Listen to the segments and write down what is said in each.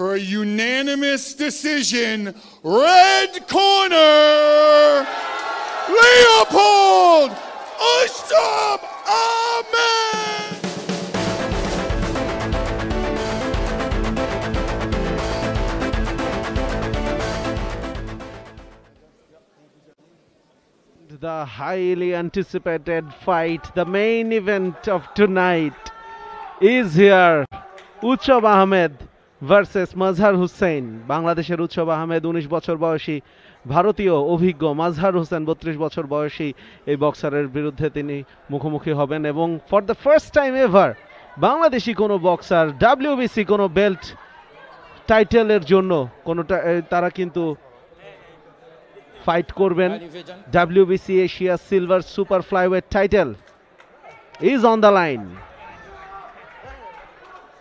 for a unanimous decision, red corner, Leopold Ustam Ahmed! The highly anticipated fight, the main event of tonight is here. উৎসব Ahmed versus Mazhar Hussain. বাংলাদেশের উৎসব আহমেদ 19 বছর বয়সী, ভারতীয় অভিজ্ঞ মাজহার হোসেন 32 বছর বয়সী এই বক্সারের বিরুদ্ধে তিনি মুখোমুখি হবেন এবং for the first time ever Bangladeshi কোনো বক্সার ডাব্লিউবিসি কোনো বেল্ট টাইটেলের জন্য কোনোটা তারা কিন্তু ফাইট করবেন। WBC Asia silver super flyweight title is on the line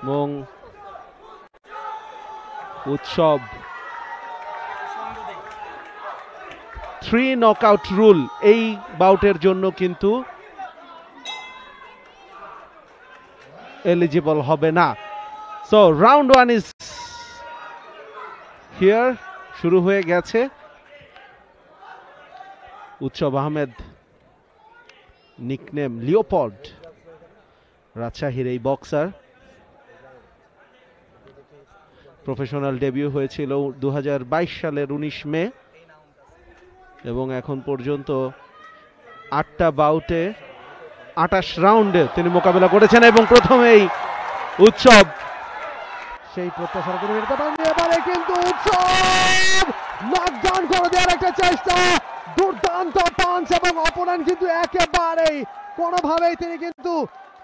এবং উৎসব 3 নকআউট রুল এই বাউটের জন্য কিন্তু এলিজিবল হবে না। সো রাউন্ড 1 ইজ হিয়ার, শুরু হয়ে গেছে। উৎসব আহমেদ, নিকনেম লিওপল্ড, রাজশাহীর এই বক্সার। প্রফেশনাল ডেবিউ হয়েছিল 2022 সালের 19 মে এবং এখন পর্যন্ত 8টা বাউটে 28 রাউন্ডে তিনি মোকাবেলা করেছেন এবং প্রথমেই উৎসব সেই প্রত্যাশা করে নিতে পারেন। এবারে কিন্তু উৎসব নকডাউন করে দেওয়ার একটা চেষ্টা, দুর্দান্ত পাঞ্চ এবং অপোনেন্ট কিন্তু একেবারেই কোনোভাবেই তিনি কিন্তু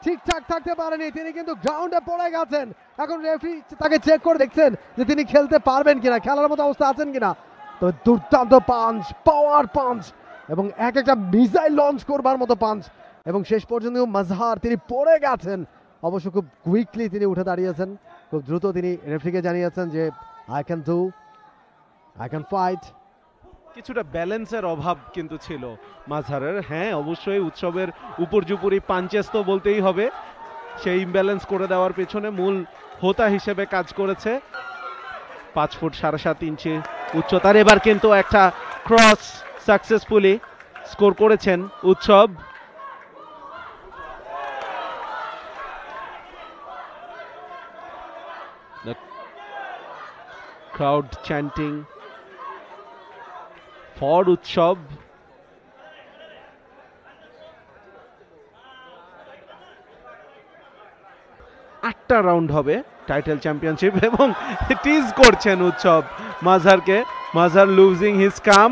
ঠিকঠাক থাকতে পারেনি, তিনি কিন্তু গ্রাউন্ডে পড়ে গেছেন। এখন রেফারি তাকে চেক করে দেখছেন যে তিনি খেলতে পারবেন কিনা, খেলার মতো অবস্থা আছেন কিনা। তো দুর্দান্ত পাঞ্চ, পাওয়ার পাঞ্চ এবং এক একটা মিসাইল লঞ্চ করবার মতো পাঞ্চ এবং শেষ পর্যন্ত মাজহার তিনি পড়ে গেছেন। অবশ্য খুব কুইকলি তিনি উঠে দাঁড়িয়েছেন, খুব দ্রুত তিনি রেফারিকে জানিয়েছেন যে আই ক্যান ফাইট। কিছুটা ব্যালেন্সের অভাব কিন্তু ছিল মাজহারের। হ্যাঁ, অবশ্যই উৎসবের উপর্যুপরি পাঞ্চেস তো বলতেই হবে, সেই ইমব্যালেন্স করে দেওয়ার পেছনে মূল হোতা হিসেবে কাজ করেছে। 5 ফুট 7.5 ইঞ্চি উচ্চতার। এবার কিন্তু একটা ক্রস সাকসেসফুলি স্কোর করেছেন উৎসব। The crowd chanting for উৎসব। আটটা রাউন্ড হবে টাইটেল চ্যাম্পিয়নশিপ এবং টিজ করছেন উৎসব মাজহারকে। Mazhar losing his calm,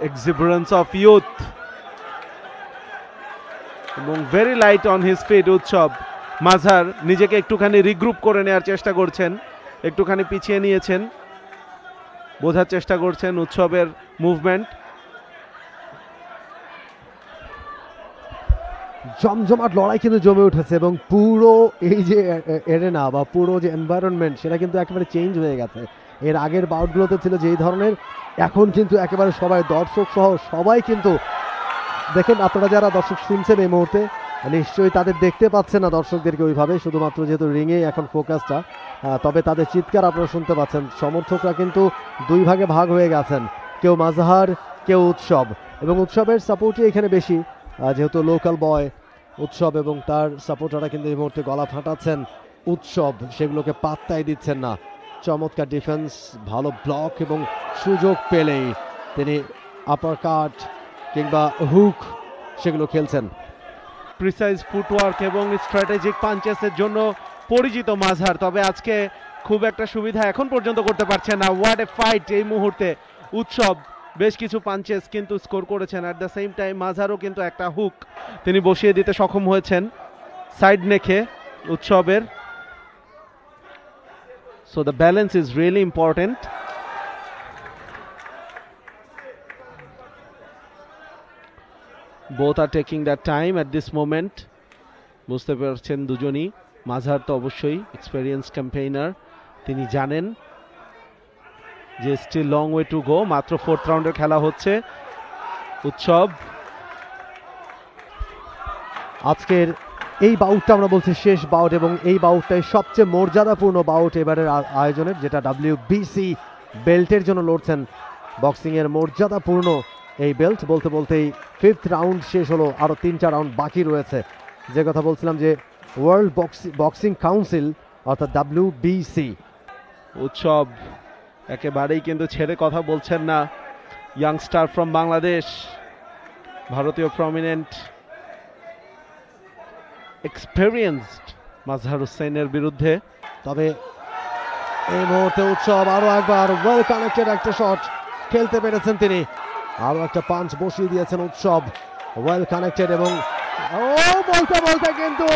exuberance of youth এবং very light on his feet Utsab. Mazhar নিজেকে একটুখানি রিগ্রুপ করে নেওয়ার চেষ্টা করছেন, একটুখানি পিছিয়ে নিয়েছেন, বোঝার চেষ্টা করছেন উৎসবের মুভমেন্ট। জমজমাট লড়াই কিন্তু জমে উঠেছে এবং পুরো এই যে এরেনা বা পুরো যে এনভায়রনমেন্ট সেটা কিন্তু একেবারে চেঞ্জ হয়ে গেছে। এর আগের বাউটগুলোতে ছিল যেই ধরনের, এখন কিন্তু একেবারে সবাই দর্শক সহ সবাই কিন্তু দেখেন, আপনারা যারা দর্শক শুনছেন এই মুহূর্তে নিশ্চয়ই তাদের দেখতে পাচ্ছেন না দর্শকদেরকে ওইভাবে, শুধুমাত্র যেহেতু রিংয়ে এখন ফোকাসটা, তবে তাদের চিৎকার আপনারা শুনতে পাচ্ছেন। সমর্থকরা কিন্তু দুই ভাগে ভাগ হয়ে গেছেন, কেউ মাজহার কেউ উৎসব, এবং উৎসবের সাপোর্টই এখানে বেশি যেহেতু লোকাল বয় উৎসব, এবং তার সাপোর্টাররা কিন্তু এই মুহূর্তে গলা ফাটাচ্ছেন। উৎসব সেগুলোকে পাত্তাই দিচ্ছেন না। চমৎকার ডিফেন্স, ভালো ব্লক এবং সুযোগ পেলেই তিনি আপার কাট কিংবা হুক সেগুলো খেলছেন। প্রিসাইজ ফুটওয়ার্ক এবং স্ট্র্যাটেজিক পাঞ্চেসের জন্য পরিচিত মাজহার, তবে আজকে খুব একটা সুবিধা এখন পর্যন্ত করতে পারছে না। হোয়াট এ ফাইট এই মুহূর্তে। উৎসব বেশ কিছু পাঞ্চেস কিন্তু স্কোর করেছেন, অ্যাট দ্য সেম টাইম মাজহারও কিন্তু একটা হুক তিনি বসিয়ে দিতে সক্ষম হয়েছেন সাইড নেখে উৎসবের। So the balance is really important. both are taking their time at this moment. বুঝতে পারছেন দুজনই। মাজহার তো অবশ্যই এক্সপেরিয়েন্স ক্যাম্পেইনার, তিনি জানেন যে still long way to go, মাত্র 4th রাউন্ডের খেলা হচ্ছে। উৎসব আজকের এই বাউটটা আমরা বলছি শেষ বাউট, এবং এই বাউটটাই সবচেয়ে মর্যাদাপূর্ণ বাউট এবারের আয়োজনের, যেটা WBC বেল্টের জন্য লড়ছেন। বক্সিংয়ের মর্যাদাপূর্ণ এই বেল্ট। বলতে বলতেই 5th রাউন্ড শেষ হলো, আরও 3টা রাউন্ড বাকি রয়েছে। যে কথা বলছিলাম যে ওয়ার্ল্ড বক্সিং কাউন্সিল অর্থাৎ WBC। উৎসব একেবারেই কিন্তু ছেড়ে কথা বলছেন না। ইয়াংস্টার ফ্রম বাংলাদেশ, ভারতীয় প্রমিনেন্ট এক্সপেরিয়েন্সড মাজহার হোসেনের বিরুদ্ধে। তবে এই মুহূর্তে উৎসব আরো একবার ওয়েল কানেক্টেড একটা শট খেলতে পেরেছেন তিনি। আরো একটা পাঞ্চ বসিয়ে দিয়েছেন উৎসব, ওয়েল কানেক্টেড। এবং বলতে বলতে কিন্তু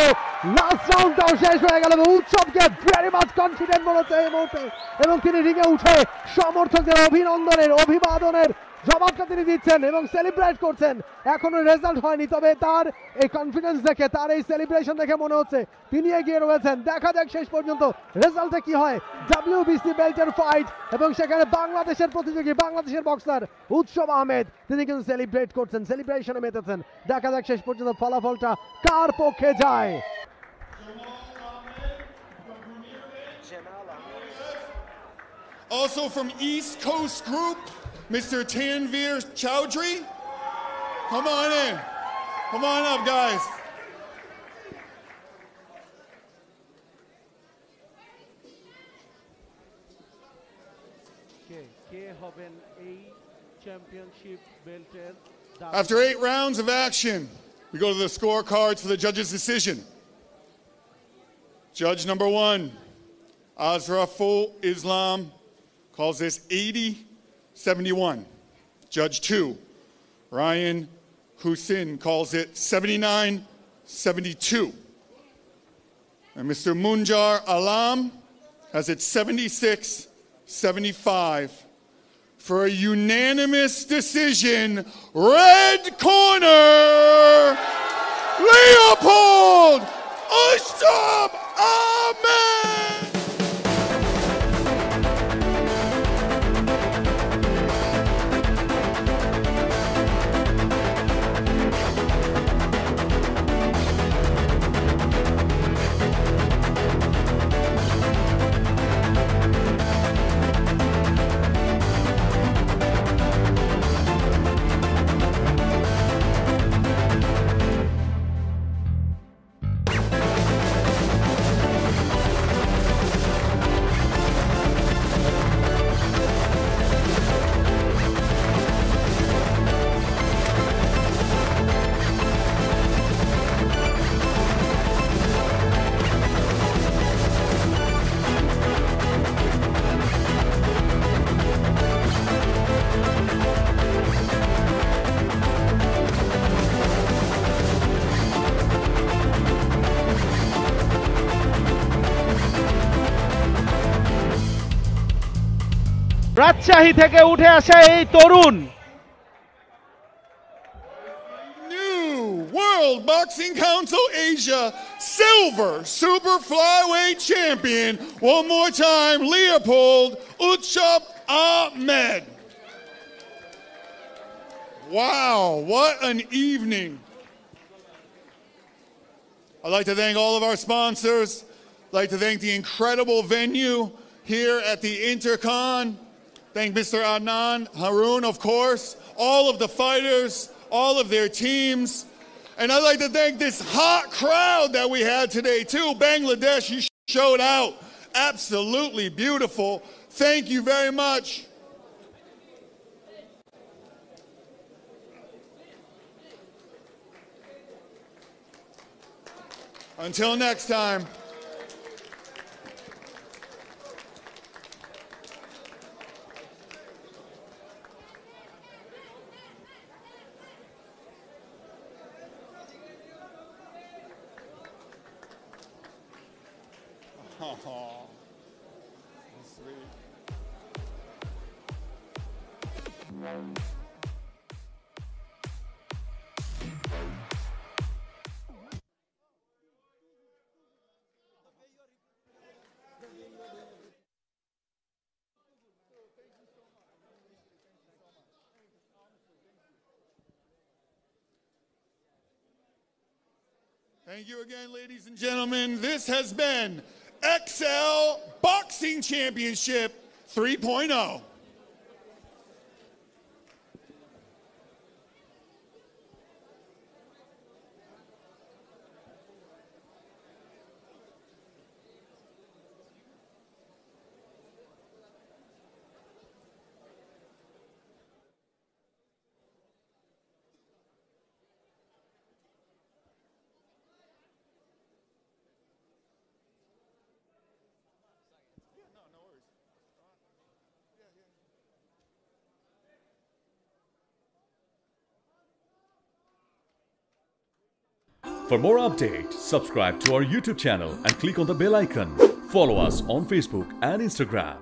লাস্ট রাউন্ডটাও শেষ হয়ে গেল। উৎসবকে ভেরি মাচ কনফিডেন্ট বলেছে এই মুহূর্তে, এবং তিনি রিংয়ে উঠে সমর্থকদের অভিনন্দনের অভিবাদনের জবাবটা তিনি দিচ্ছেন এবং সেলিব্রেট করছেন। এখনো রেজাল্ট হয়নি, তবে তার এই কনফিডেন্স দেখে, তার এই সেলিব্রেশন দেখে মনে হচ্ছে তিনি এগিয়ে রয়েছেন। দেখা যাক শেষ পর্যন্ত রেজাল্টে কি হয়। WBC বেল্টের ফাইট, এবং সেখানে বাংলাদেশের প্রতিযোগী, বাংলাদেশের বক্সার উৎসব আহমেদ, তিনি কিন্তু সেলিব্রেট করছেন, সেলিব্রেশনে মেতেছেন। দেখা যাক শেষ পর্যন্ত ফলাফলটা কার পক্ষে যায়। Also from East Coast Group, Mr. Tanveer Chowdhury. Come on in. Come on up, guys. After 8 rounds of action, we go to the scorecards for the judges' decision. Judge number 1, Azraful Islam, calls this 80-71. Judge 2, Ryan Hussein, calls it 79-72. And Mr. Munjar Alam has it 76-75. For a unanimous decision, red corner, Leopold Ustam Ahmed! Rajshahi থেকে উঠে আসা এই তরুণ New World Boxing Council Asia Silver Super Flyweight Champion, one more time, Leopold Utshap Ahmed. Wow, what an evening. I'd like to thank all of our sponsors. I'd like to thank the incredible venue here at the Intercon. Thank Mr. Adnan Haroon, of course, all of the fighters, all of their teams. And I'd like to thank this hot crowd that we had today too. Bangladesh, you showed out. Absolutely beautiful. Thank you very much. Until next time. Oh, sweet. Thank you again, ladies and gentlemen. This has been XL Boxing Championship 3.0. For more updates, subscribe to our YouTube channel and click on the bell icon. Follow us on Facebook and Instagram.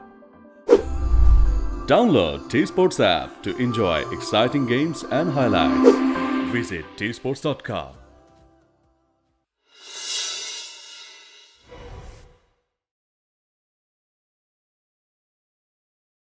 Download T-Sports app to enjoy exciting games and highlights. Visit tsports.com.